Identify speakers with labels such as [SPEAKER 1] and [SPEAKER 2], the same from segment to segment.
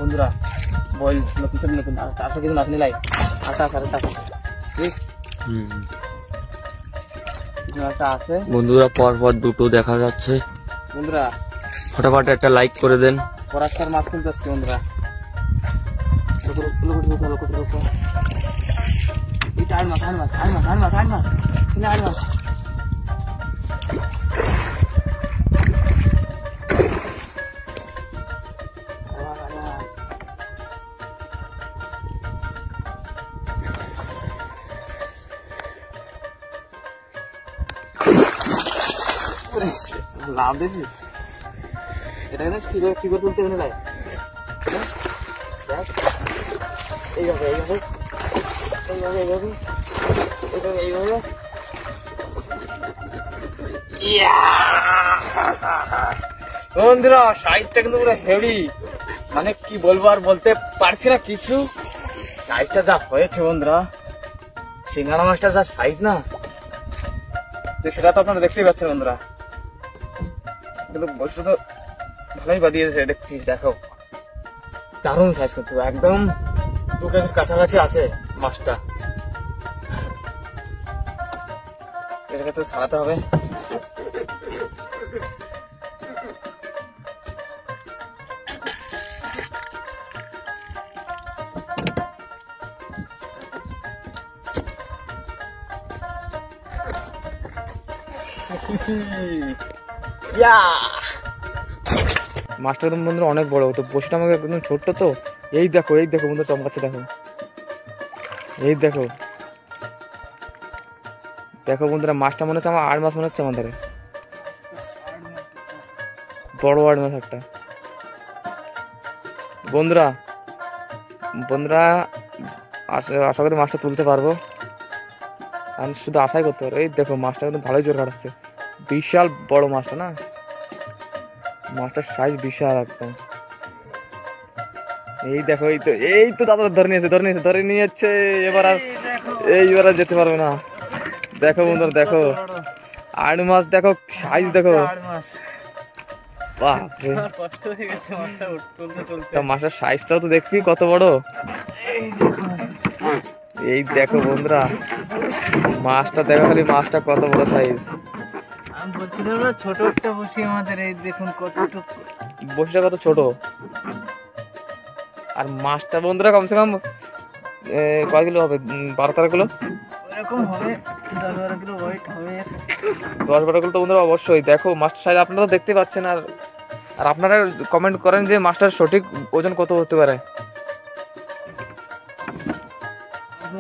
[SPEAKER 1] বন্ধুরা বল নতুন নতুন আর 400 কিছু মাছ নিলাই আটা টাকা ঠিক আছে
[SPEAKER 2] বন্ধুরা, পর পর দুটো দেখা যাচ্ছে।
[SPEAKER 1] বন্ধুরা
[SPEAKER 2] ফটাফট একটা লাইক করে দেন।
[SPEAKER 1] পরাস্কার মাছ কিন্তু আসছে বন্ধুরা। আর মাছ লাভ দিয়েছি এটা কি করে তুলতে হবে না এইভাবে বন্ধুরা সাইজটা কিন্তু পুরো হেভি, মানে কি বলবো আর বলতে পারছি না কিছু। সাইজটা যা হয়েছে বন্ধুরা, সিঙ্গারা মাছটা যা সাইজ না, তো সেটা তো আপনারা দেখতেই পাচ্ছেন বন্ধুরা। কিন্তু বসে তো ভালোই বাদিয়েছে দেখছি, দেখো দারুণ সাইজ কিন্তু একদম 2 কেজির কাছাকাছি আছে মাছটা। এটাকে তো ছাড়াতে হবে। মাছটা একদম বন্ধুরা অনেক বড়, তো বসিটা আমাকে একদম ছোট্ট। তো এই দেখো বন্ধু চমকাচ্ছে, দেখো এই দেখো বন্ধুরা, মাছটা মনে হচ্ছে আমার 8 মাস মনে হচ্ছে আমাদের, বড় 8 মাস একটা। বন্ধুরা আশা করি মাছটা তুলতে পারবো, আমি শুধু আশাই করতে পারবো। এই দেখো মাছটা কিন্তু ভালোই জোর কাটাচ্ছে, বিশাল বড় মাছটা না, মাছটার সাইজ বিশাল একদম। এই দেখো এই তো দাদা ধরে নিয়েছে। এবার আর যেতে পারবে না। দেখো বন্ধুরা, দেখো 8 মাছ, দেখো সাইজ দেখো, মাছের সাইজটাও তো দেখবি কত বড়। এই দেখো বন্ধুরা মাছটা দেখো, খালি মাছটা কত বড় সাইজ। আমি বলছিলাম না ছোট একটা বসি আমাদের, এই দেখুন বসিটা কত ছোট। আর মাছটা বন্ধুরা কমসে কম কয় কিলো হবে, 12-13 কিলো এরকম হবে, 10-12 কিলো ওয়েট হবে, 10-12 কিলো তো বন্ধুরা অবশ্যই। দেখো মাছটার সাইজ আপনারা দেখতে পাচ্ছেন, আর আপনারা কমেন্ট করেন যে মাছটার সঠিক ওজন কত হতে পারে।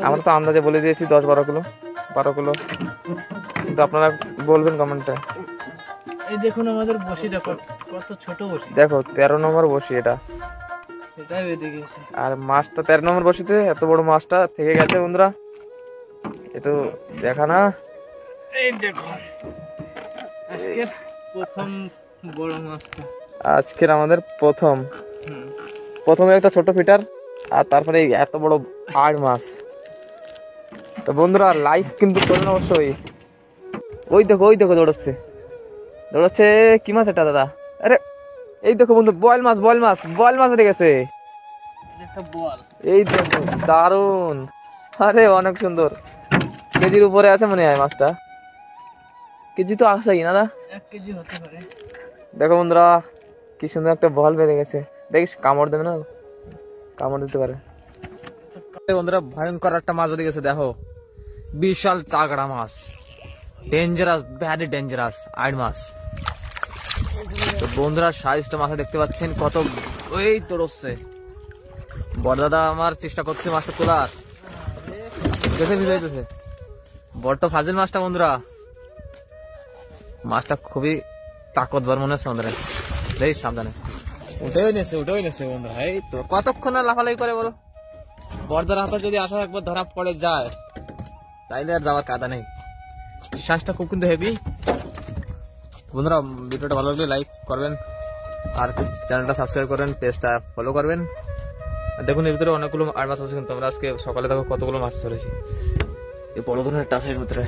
[SPEAKER 1] আমরা তো আন্দাজে বলে দিয়েছি 10-12 কিলো, 12 কিলো, কিন্তু আপনারা বলবেন কমেন্টে। এই দেখুন আমাদের বসিটা কত ছোট বসি, দেখো 13 নম্বর বসি এটা, আর মাছটা 13 নম্বর বসিতে এত বড় মাছটা থেকে গেছে বন্ধুরা, একটু দেখা না। এই দেখো আজকের প্রথম বড় মাছটা, আজকের আমাদের প্রথমে একটা ছোট ফিটার, আর তারপরে এত বড় 8 মাছ। তো বন্ধুরা লাইক কিন্তু করুন অবশ্যই। ওই দেখো দৌড়াচ্ছে কি মাছ এটা দাদা? আরে এই দেখো বন্ধু, বয়েল মাছ উঠে গেছে। এই দেখো দারুন, আরে অনেক সুন্দর, কেজির উপরে আছে মনে হয় মাছটা, কেজি তো আছেই না দা, 1 কেজি হতে পারে। দেখো বন্ধুরা কি সুন্দর একটা বল বেঁধে গেছে, দেখিস কামড় দেবে না, কামড় দিতে পারে। বন্ধুরা ভয়ঙ্কর একটা মাছ উঠে গেছে, দেখো বিশাল তাগড়া মাছ, ডেঞ্জারাস, ভ্যারি ডেঞ্জারাস 8 মাছ। তো বন্ধুরা সাইজটা মাথা দেখতে পাচ্ছেন কত, ওই তোড়ছে বড় দাদা আমার চেষ্টা করছে মাছটা তোলার, ভিজাইতেছে বড্ড ফাজিল মাছটা। বন্ধুরা মাছটা খুবই তাকতবর মনে হচ্ছে আমাদের, এই সাবধানে উঠেই নিয়েছে বন্ধুরা। এই তো কতক্ষণ আর লাফালাফি করে বলো, বড়দার হাতে যদি আসা একবার ধরা পড়ে যায় তাইলে আর যাওয়ার কাদা নেই। শ্বাসটা খুব কিন্তু হেভি। বন্ধুরা ভিডিওটা ভালো লাগলে লাইক করবেন, আর চ্যানেলটা সাবস্ক্রাইব করবেন, পেজটা ফলো করবেন। দেখুন এর ভিতরে অনেকগুলো 8 মাছ আছে, কিন্তু আমরা আজকে সকালে দেখো কতগুলো মাছ ধরেছি। এই বড় ধরনের টাসের ভিতরে